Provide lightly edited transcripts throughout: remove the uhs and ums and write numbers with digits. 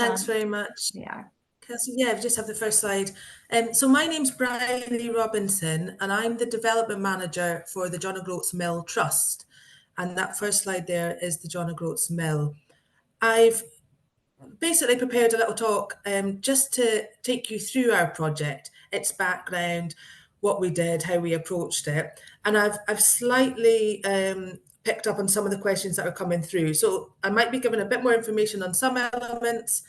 Thanks on. very much. Yeah. Kelsey, yeah, we just have the first slide. So my name's Brian Lee Robinson, and I'm the development manager for the John O'Groats Mill Trust. And that first slide there is the John O'Groats Mill. I've basically prepared a little talk just to take you through our project, its background, what we did, how we approached it. And I've slightly picked up on some of the questions that are coming through. So I might be giving a bit more information on some elements,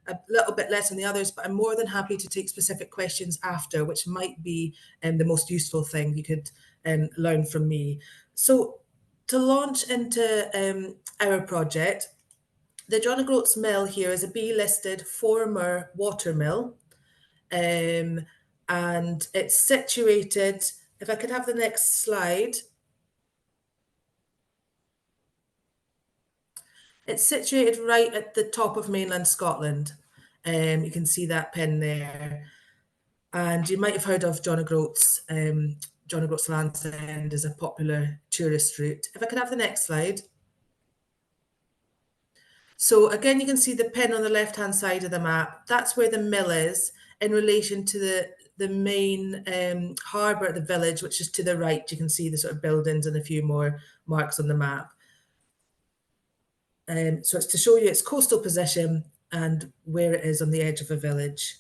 a little bit less on the others, but I'm more than happy to take specific questions after, which might be the most useful thing you could learn from me. So to launch into our project, the John O'Groats Mill here is a B-listed former water mill, and it's situated, if I could have the next slide. It's situated right at the top of mainland Scotland. You can see that pin there. And you might have heard of John O'Groats. John O'Groats Land's End is a popular tourist route. If I could have the next slide. So again, you can see the pin on the left-hand side of the map. That's where the mill is in relation to the main harbour at the village, which is to the right. You can see the sort of buildings and a few more marks on the map. So it's to show you its coastal position and where it is on the edge of a village.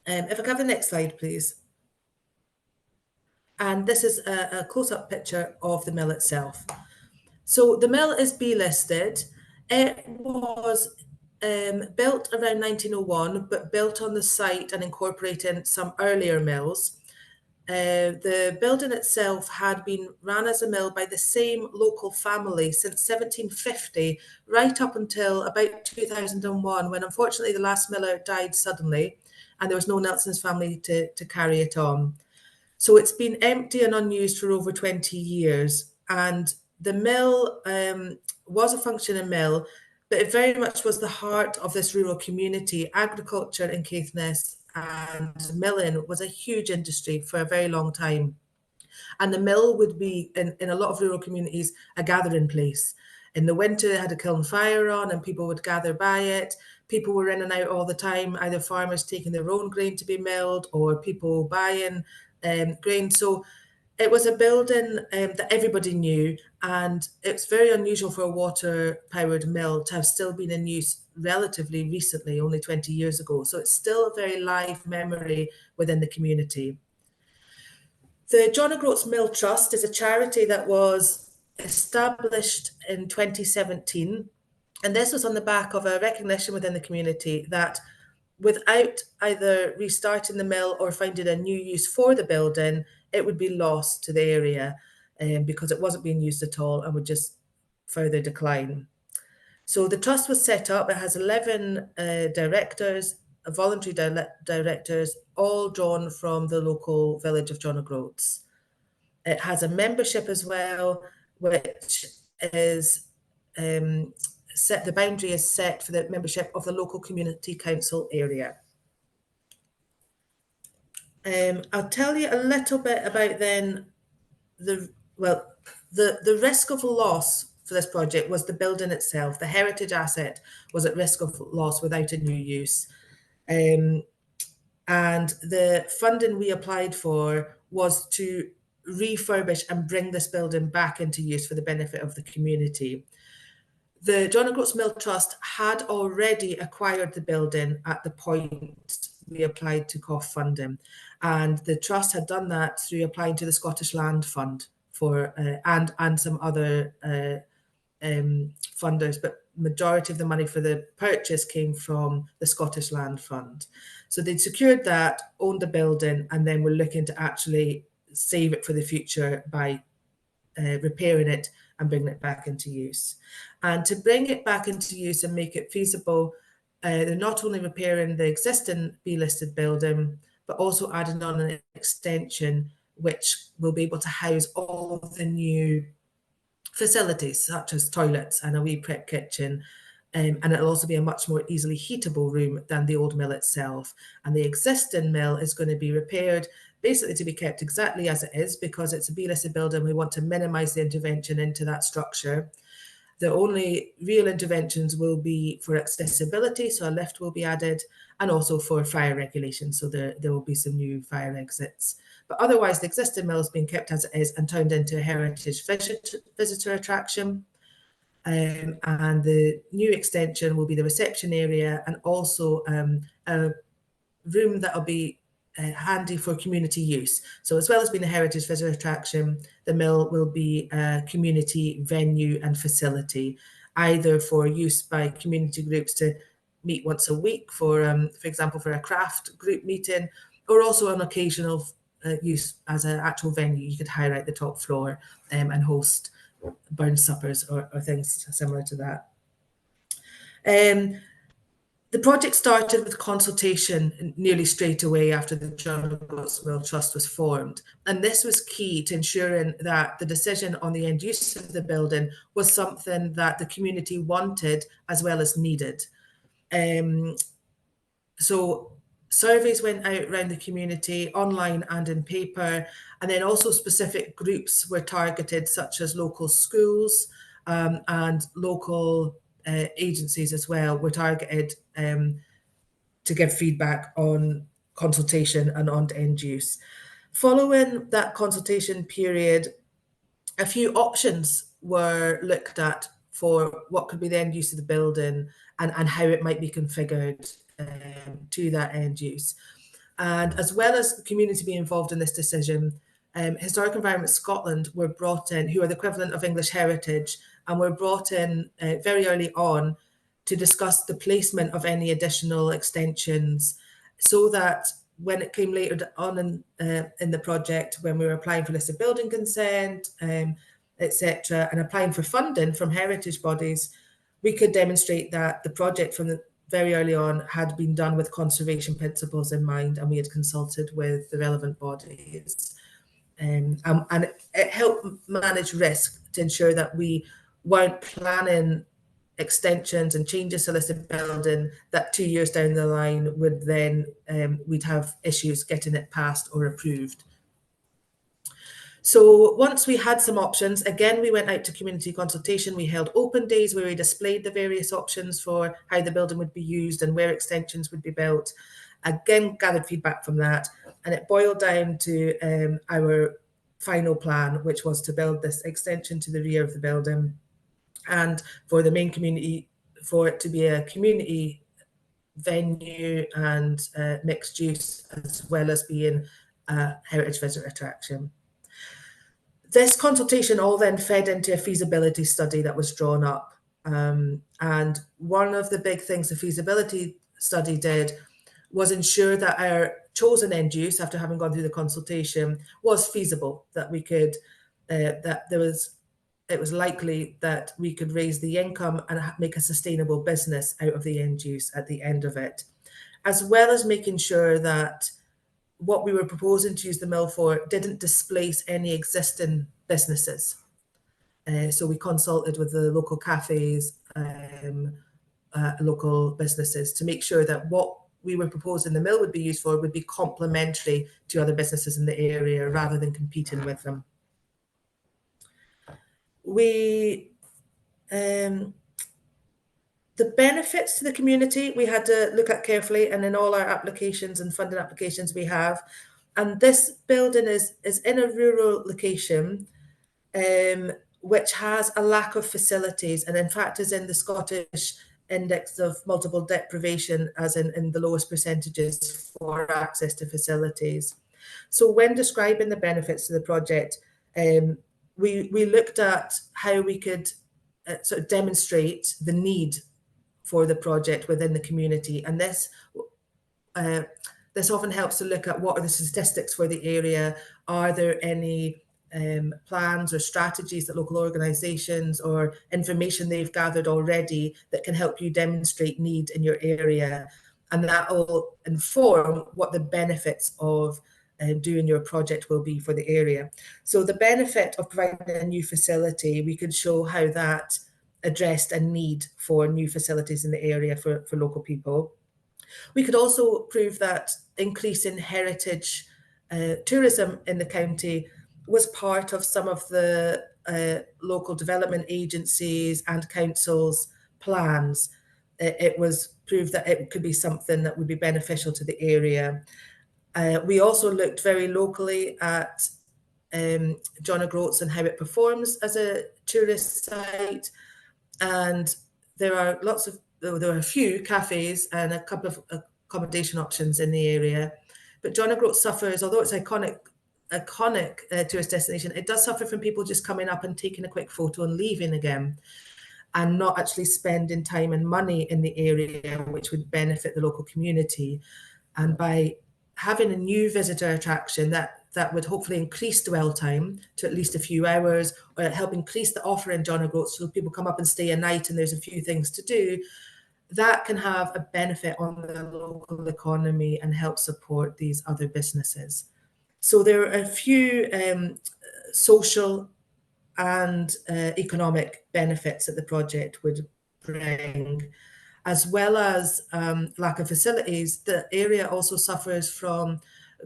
If I could have the next slide, please. And this is a close-up picture of the mill itself. So the mill is B-listed. It was built around 1901, but built on the site and incorporating some earlier mills. The building itself had been run as a mill by the same local family since 1750, right up until about 2001, when unfortunately the last miller died suddenly, and there was no one else in his family to carry it on. So it's been empty and unused for over 20 years. And the mill was a functioning mill, but it very much was the heart of this rural community. Agriculture in Caithness and milling was a huge industry for a very long time. And the mill would be, in a lot of rural communities, a gathering place. In the winter, it had a kiln fire on and people would gather by it. People were in and out all the time, either farmers taking their own grain to be milled or people buying grain. So it was a building that everybody knew, and it's very unusual for a water-powered mill to have still been in use relatively recently, only 20 years ago. So it's still a very live memory within the community. The John O'Groats Mill Trust is a charity that was established in 2017, and this was on the back of a recognition within the community that without either restarting the mill or finding a new use for the building, it would be lost to the area because it wasn't being used at all and would just further decline. So the trust was set up. It has 11 directors, voluntary directors, all drawn from the local village of John O'Groats. It has a membership as well, which is the boundary is set for the membership of the local community council area. I'll tell you a little bit about then the risk of loss for this project was the building itself. The heritage asset was at risk of loss without a new use. And the funding we applied for was to refurbish and bring this building back into use for the benefit of the community. The John O'Groats Mill Trust had already acquired the building at the point we applied to COF funding, and the trust had done that through applying to the Scottish Land Fund for and some other funders, but majority of the money for the purchase came from the Scottish Land Fund. So they'd secured that, owned the building, and then were looking to actually save it for the future by repairing it and bringing it back into use. And to bring it back into use and make it feasible, they're not only repairing the existing B-listed building, but also adding on an extension which will be able to house all of the new facilities, such as toilets and a wee prep kitchen. And it'll also be a much more easily heatable room than the old mill itself. And the existing mill is going to be repaired basically to be kept exactly as it is, because it's a B-listed building. We want to minimise the intervention into that structure. the only real interventions will be for accessibility, so a lift will be added, and also for fire regulation, so there will be some new fire exits. But otherwise, the existing mill has been kept as it is and turned into a heritage visitor attraction. And the new extension will be the reception area and also a room that will be handy for community use. So as well as being a heritage visitor attraction, the mill will be a community venue and facility, either for use by community groups to meet once a week for example, for a craft group meeting, or also an occasional use as an actual venue. You could hire out the top floor and host burn suppers or things similar to that. The project started with consultation nearly straight away after the John O'Groats Mill Trust was formed. And this was key to ensuring that the decision on the end use of the building was something that the community wanted as well as needed. So surveys went out around the community, online and in paper, and then also specific groups were targeted, such as local schools and local agencies as well were targeted to give feedback on consultation and on end use. Following that consultation period, a few options were looked at for what could be the end use of the building and how it might be configured to that end use. And as well as the community being involved in this decision, Historic Environment Scotland were brought in, who are the equivalent of English Heritage, and were brought in very early on to discuss the placement of any additional extensions, so that when it came later on in the project, when we were applying for listed building consent, etc., and applying for funding from heritage bodies, we could demonstrate that the project from the very early on had been done with conservation principles in mind, and we had consulted with the relevant bodies. And it helped manage risk to ensure that we weren't planning extensions and changes to listed building that 2 years down the line would then we'd have issues getting it passed or approved. So once we had some options, again, we went out to community consultation. We held open days where we displayed the various options for how the building would be used and where extensions would be built. Again, gathered feedback from that, and it boiled down to our final plan, which was to build this extension to the rear of the building, and for the main community, for it to be a community venue and mixed use, as well as being a heritage visitor attraction. This consultation all then fed into a feasibility study that was drawn up. And one of the big things the feasibility study did was ensure that our chosen end use, after having gone through the consultation, was feasible, that we could, it was likely that we could raise the income and make a sustainable business out of the end use at the end of it, as well as making sure that what we were proposing to use the mill for didn't displace any existing businesses. So we consulted with the local cafes, local businesses, to make sure that what we were proposing the mill would be used for would be complementary to other businesses in the area rather than competing with them. The benefits to the community we had to look at carefully, and in all our applications and funding applications we have. And this building is in a rural location, which has a lack of facilities, and in fact is in the Scottish Index of Multiple Deprivation as in the lowest percentages for access to facilities. So when describing the benefits to the project, we looked at how we could sort of demonstrate the need for the project within the community, and this often helps to look at what are the statistics for the area. Are there any plans or strategies that local organisations or information they've gathered already that can help you demonstrate need in your area, and that will inform what the benefits of doing your project will be for the area. So the benefit of providing a new facility, we could show how that addressed a need for new facilities in the area for local people. We could also prove that increasing heritage tourism in the county was part of some of the local development agencies and councils' plans, it was proved that it could be something that would be beneficial to the area. We also looked very locally at John O'Groats and how it performs as a tourist site. And there are a few cafes and a couple of accommodation options in the area. But John O'Groats suffers, although it's iconic tourist destination, it does suffer from people just coming up and taking a quick photo and leaving again, and not actually spending time and money in the area, which would benefit the local community. And by having a new visitor attraction that would hopefully increase dwell time to at least a few hours, or help increase the offer in John O'Groats, so people come up and stay a night and there's a few things to do, that can have a benefit on the local economy and help support these other businesses. So there are a few social and economic benefits that the project would bring, as well as lack of facilities. The area also suffers from,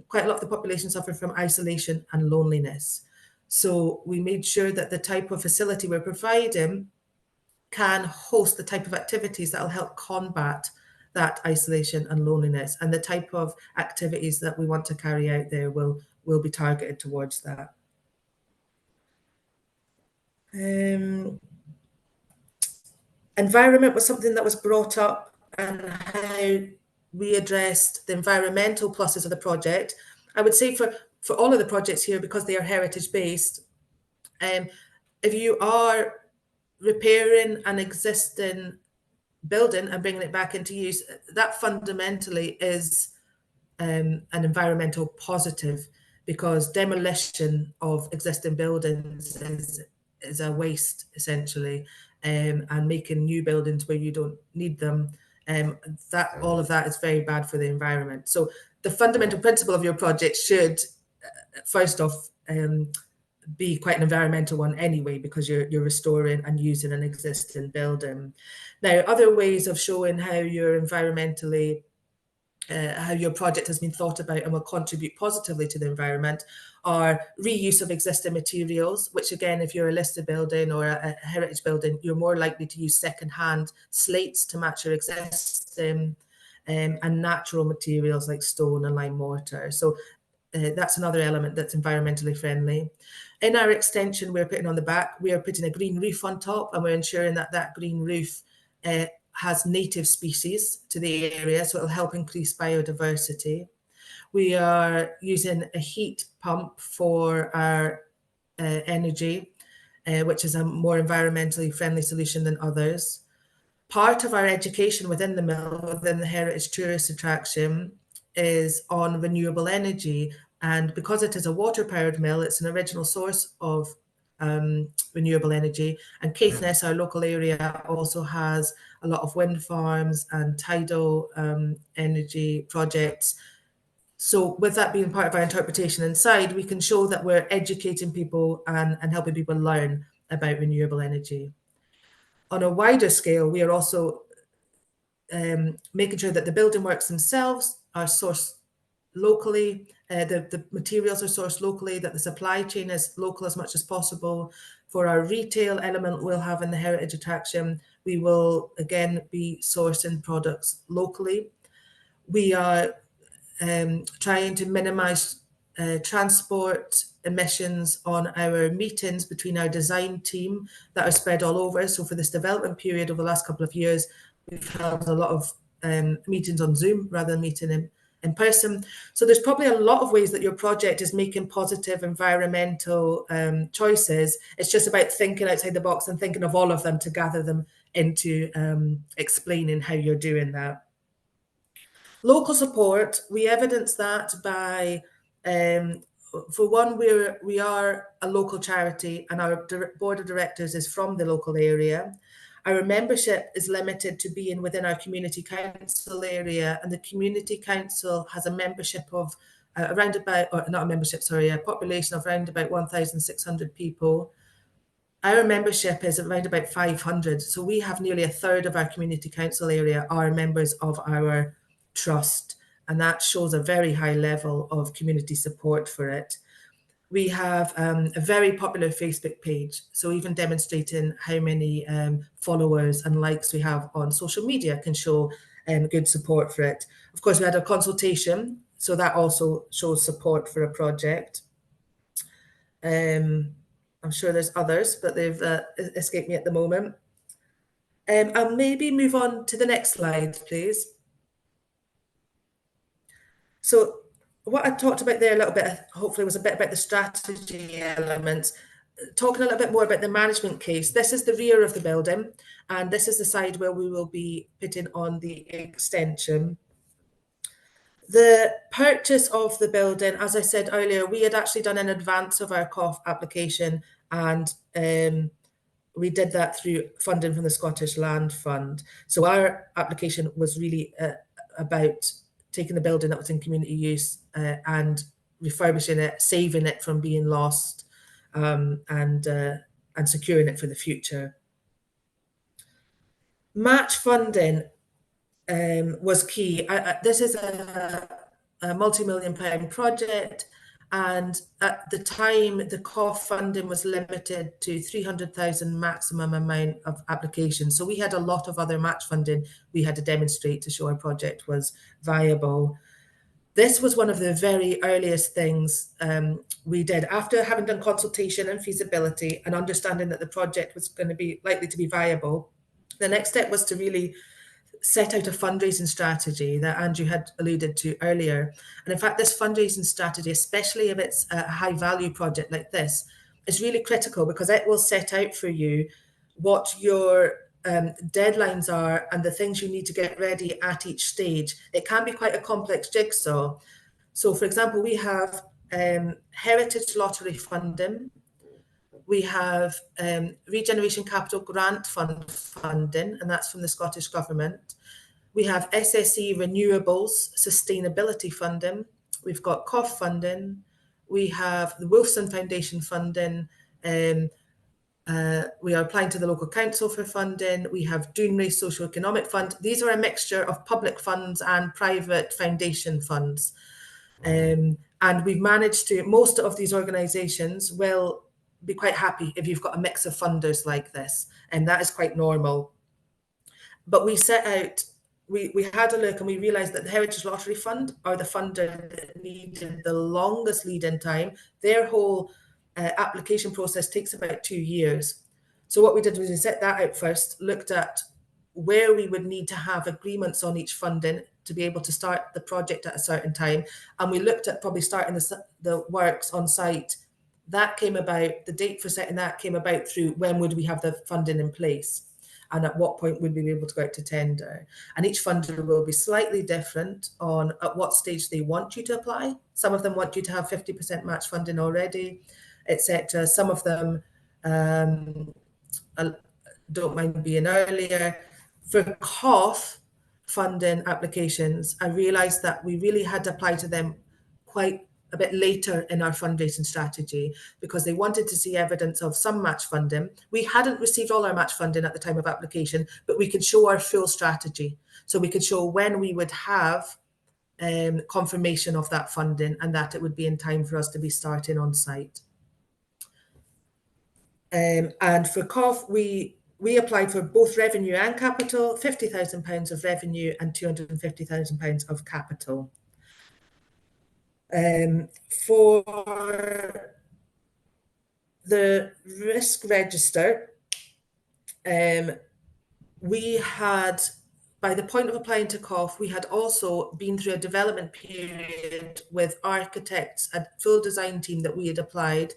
quite a lot of the population suffer from isolation and loneliness. So we made sure that the type of facility we're providing can host the type of activities that will help combat that isolation and loneliness, and the type of activities that we want to carry out there will be targeted towards that. Environment was something that was brought up, and how we addressed the environmental pluses of the project. I would say for all of the projects here, because they are heritage based, if you are repairing an existing building and bringing it back into use, that fundamentally is an environmental positive, because demolition of existing buildings is a waste essentially, and making new buildings where you don't need them, that all of that is very bad for the environment. So the fundamental principle of your project should first off be quite an environmental one anyway, because you're restoring and using an existing building. Now, other ways of showing how you're environmentally how your project has been thought about and will contribute positively to the environment are reuse of existing materials, which again, if you're a listed building or a heritage building, you're more likely to use second-hand slates to match your existing, and natural materials like stone and lime mortar. So that's another element that's environmentally friendly. In our extension we're putting on the back, we are putting a green roof on top, and we're ensuring that that green roof has native species to the area, so it'll help increase biodiversity. We are using a heat pump for our energy, which is a more environmentally friendly solution than others. Part of our education within the mill, within the heritage tourist attraction, is on renewable energy. And because it is a water-powered mill, it's an original source of renewable energy. And Caithness, our local area, also has a lot of wind farms and tidal energy projects. So with that being part of our interpretation inside, we can show that we're educating people and helping people learn about renewable energy. On a wider scale, we are also making sure that the building works themselves are sourced locally, the materials are sourced locally, that the supply chain is local as much as possible. For our retail element we'll have in the heritage attraction, we will again be sourcing products locally. We are trying to minimise transport emissions on our meetings between our design team that are spread all over. So for this development period over the last couple of years, we've held a lot of meetings on Zoom rather than meeting in person. So there's probably a lot of ways that your project is making positive environmental choices. It's just about thinking outside the box and thinking of all of them to gather them into explaining how you're doing that. Local support, we evidence that by, for one, we are a local charity, and our board of directors is from the local area. Our membership is limited to being within our community council area, and the community council has a membership of around about, or not a membership, sorry, a population of around about 1,600 people. Our membership is around about 500, so we have nearly a third of our community council area are members of our trust, and that shows a very high level of community support for it. We have a very popular Facebook page, so even demonstrating how many followers and likes we have on social media can show good support for it. Of course, we had a consultation, so that also shows support for a project. I'm sure there's others, but they've escaped me at the moment. I'll maybe move on to the next slide, please. So what I talked about there a little bit, hopefully, was a bit about the strategy elements. Talking a little bit more about the management case. This is the rear of the building, and this is the side where we will be putting on the extension. The purchase of the building, as I said earlier, we had actually done in advance of our COF application, and we did that through funding from the Scottish Land Fund. So our application was really about taking the building that was in community use and refurbishing it, saving it from being lost, and securing it for the future. Match funding was key. This is a multi-million pound project, and at the time, the COF funding was limited to 300,000 maximum amount of applications. So we had a lot of other match funding we had to demonstrate to show our project was viable. This was one of the very earliest things we did after having done consultation and feasibility and understanding that the project was going to be likely to be viable. The next step was to really set out a fundraising strategy that Andrew had alluded to earlier. And in fact, this fundraising strategy, especially if it's a high value project like this, is really critical because it will set out for you what your deadlines are and the things you need to get ready at each stage. It can be quite a complex jigsaw. So, for example, we have heritage lottery funding. We have Regeneration Capital Grant Fund funding, and that's from the Scottish Government. We have SSE Renewables Sustainability funding. We've got COF funding. We have the Wolfson Foundation funding. We are applying to the local council for funding. We have Doonray Socio-Economic Fund. These are a mixture of public funds and private foundation funds. And we've managed to, most of these organisations will be quite happy if you've got a mix of funders like this, and that is quite normal. But we set out, we had a look and we realised that the Heritage Lottery Fund are the funder that needed the longest lead-in time. Their whole application process takes about 2 years. So what we did was we set that out first, looked at where we would need to have agreements on each funding to be able to start the project at a certain time. And we looked at probably starting the works on site. That came about, the date for setting that came about through when would we have the funding in place and at what point would we be able to go out to tender. And each funder will be slightly different on at what stage they want you to apply. Some of them want you to have 50% match funding already, etc. Some of them don't mind being earlier. For COF funding applications, I realised that we really had to apply to them quite a bit later in our fundraising strategy because they wanted to see evidence of some match funding. We hadn't received all our match funding at the time of application, but we could show our full strategy. So we could show when we would have confirmation of that funding and that it would be in time for us to be starting on site. And for COF, we applied for both revenue and capital, £50,000 of revenue and £250,000 of capital. For the risk register, we had, by the point of applying to COF, we had also been through a development period with architects, a full design team that we had applied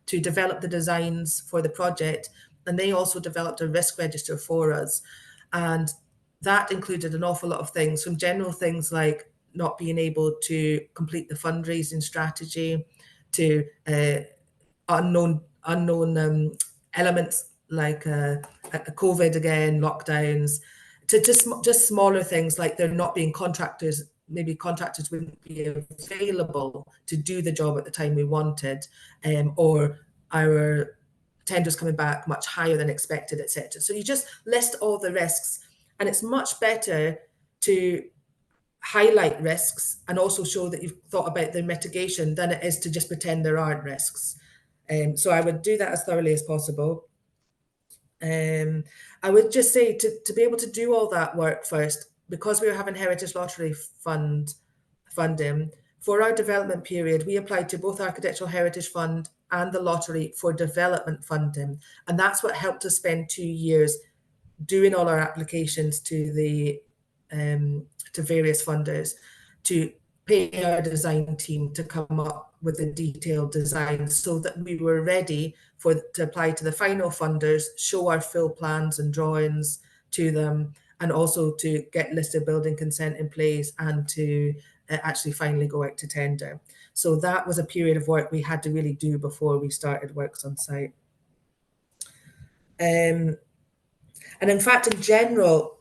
to develop the designs for the project. And they also developed a risk register for us. And that included an awful lot of things, from general things like not being able to complete the fundraising strategy to unknown elements like COVID again, lockdowns, to just smaller things like there not being contractors, maybe contractors wouldn't be available to do the job at the time we wanted, or our tenders coming back much higher than expected, etc. So you just list all the risks, and it's much better to highlight risks and also show that you've thought about the mitigation than it is to just pretend there aren't risks. So I would do that as thoroughly as possible. I would just say to be able to do all that work first, because we were having Heritage Lottery funding, for our development period, we applied to both Architectural Heritage Fund and the lottery for development funding. And that's what helped us spend 2 years doing all our applications to the to various funders to pay our design team to come up with a detailed design so that we were ready to apply to the final funders, show our full plans and drawings to them, and also to get listed building consent in place and to actually finally go out to tender. So that was a period of work we had to really do before we started works on site. And in fact, in general,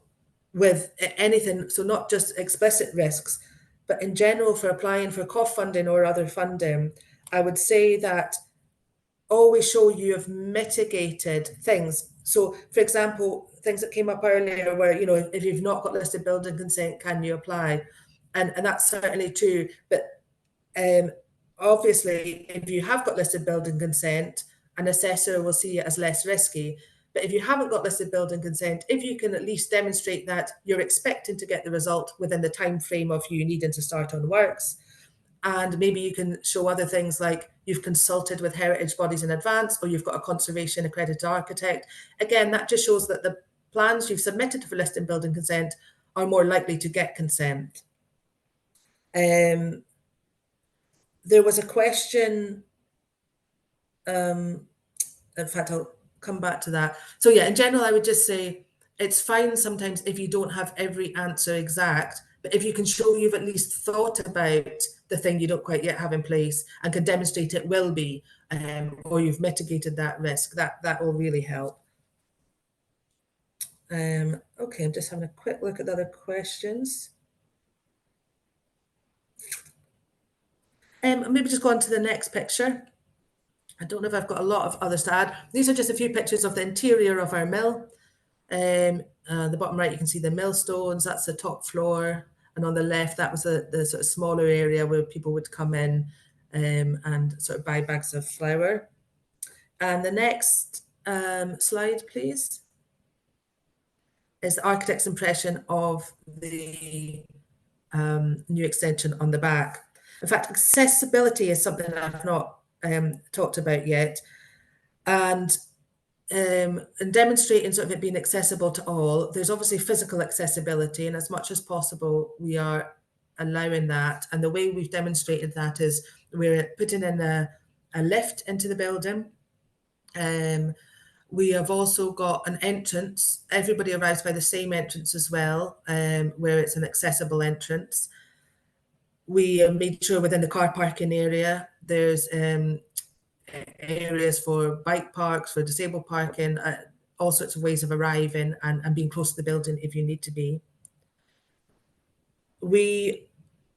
with anything, so not just explicit risks, but in general for applying for COF funding or other funding, I would say that always show you have mitigated things. So, for example, things that came up earlier where, you know, if you've not got listed building consent, can you apply? And that's certainly true. But obviously, if you have got listed building consent, an assessor will see it as less risky. But if you haven't got listed building consent, if you can at least demonstrate that you're expecting to get the result within the time frame of you needing to start on works, and maybe you can show other things like you've consulted with heritage bodies in advance, or you've got a conservation accredited architect. Again, that just shows that the plans you've submitted for listed building consent are more likely to get consent. There was a question, in fact, I'll come back to that. So yeah, in general, I would just say it's fine sometimes if you don't have every answer exact, but if you can show you've at least thought about the thing you don't quite yet have in place and can demonstrate it will be, or you've mitigated that risk, that will really help. Okay, I'm just having a quick look at the other questions. Maybe just go on to the next picture. I don't know if I've got a lot of others to add. These are just a few pictures of the interior of our mill. The bottom right, you can see the millstones, that's the top floor. And on the left, that was the sort of smaller area where people would come in and sort of buy bags of flour. And the next slide, please, is the architect's impression of the new extension on the back. In fact, accessibility is something that I've not talked about yet. And demonstrating sort of it being accessible to all, there's obviously physical accessibility, and as much as possible, we are allowing that. And the way we've demonstrated that is we're putting in a lift into the building. We have also got an entrance. Everybody arrives by the same entrance as well, where it's an accessible entrance. We made sure within the car parking area, there's areas for bike parks, for disabled parking, all sorts of ways of arriving and being close to the building if you need to be. We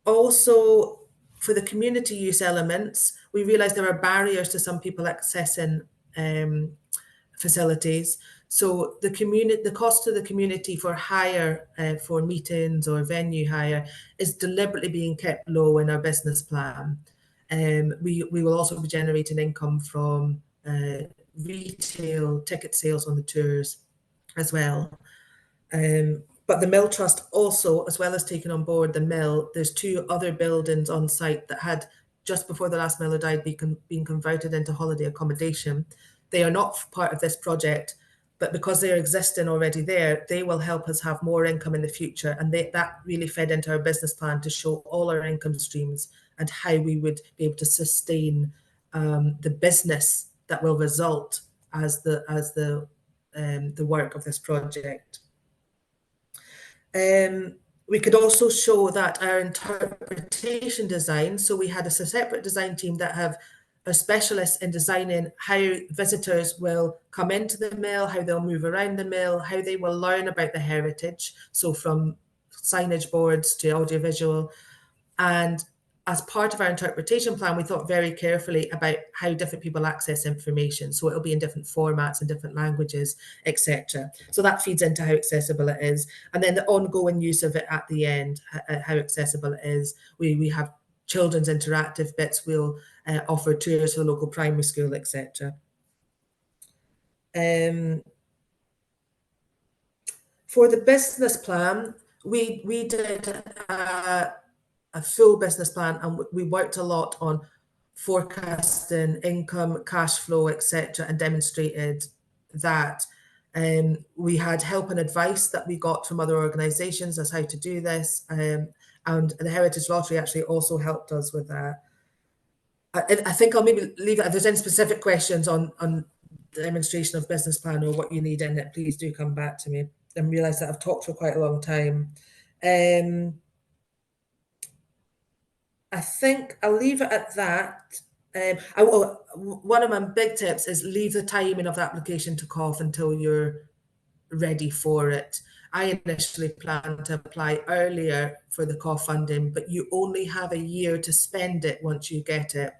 also, for the community use elements, we realised there are barriers to some people accessing facilities. So the cost to the community for hire, for meetings or venue hire, is deliberately being kept low in our business plan. We will also be generating income from retail ticket sales on the tours as well. But the Mill Trust also, as well as taking on board the mill, there's 2 other buildings on site that had, just before the last miller died, been converted into holiday accommodation. They are not part of this project, but because they're existing already there, they will help us have more income in the future. And that really fed into our business plan to show all our income streams and how we would be able to sustain the business that will result as the work of this project. We could also show that our interpretation design, so we had a separate design team that are specialists in designing how visitors will come into the mill, how they'll move around the mill, how they will learn about the heritage, so from signage boards to audiovisual. And as part of our interpretation plan, we thought very carefully about how different people access information. So it'll be in different formats and different languages, etc. So that feeds into how accessible it is. And then the ongoing use of it at the end, how accessible it is. We have children's interactive bits. We'll offer tours to the local primary school, etc. For the business plan, we did a full business plan, and we worked a lot on forecasting income, cash flow, etc., and demonstrated that. We had help and advice that we got from other organisations as how to do this, and the Heritage Lottery actually also helped us with that. I think I'll maybe leave it. If there's any specific questions on demonstration of business plan or what you need in it, please do come back to me. And realise that I've talked for quite a long time. I think I'll leave it at that. One of my big tips is leave the timing of the application to COF until you're ready for it. I initially planned to apply earlier for the COF funding, but you only have a year to spend it once you get it.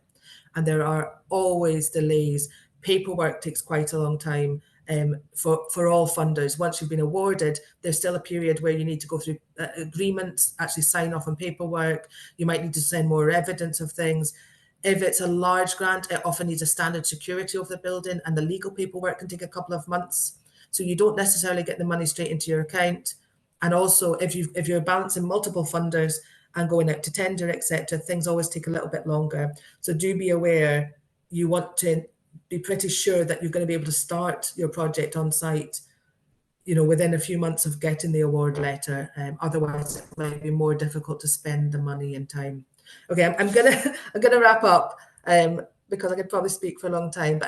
And there are always delays. Paperwork takes quite a long time for all funders. Once you've been awarded, there's still a period where you need to go through agreements, actually sign off on paperwork. You might need to send more evidence of things. If it's a large grant, it often needs a standard security of the building, and the legal paperwork can take a couple of months. So you don't necessarily get the money straight into your account. And also, if you're balancing multiple funders and going out to tender, etc., things always take a little bit longer. So do be aware, you want to be pretty sure that you're going to be able to start your project on site, within a few months of getting the award letter. Otherwise, it might be more difficult to spend the money and time. Okay, I'm gonna wrap up because I could probably speak for a long time, but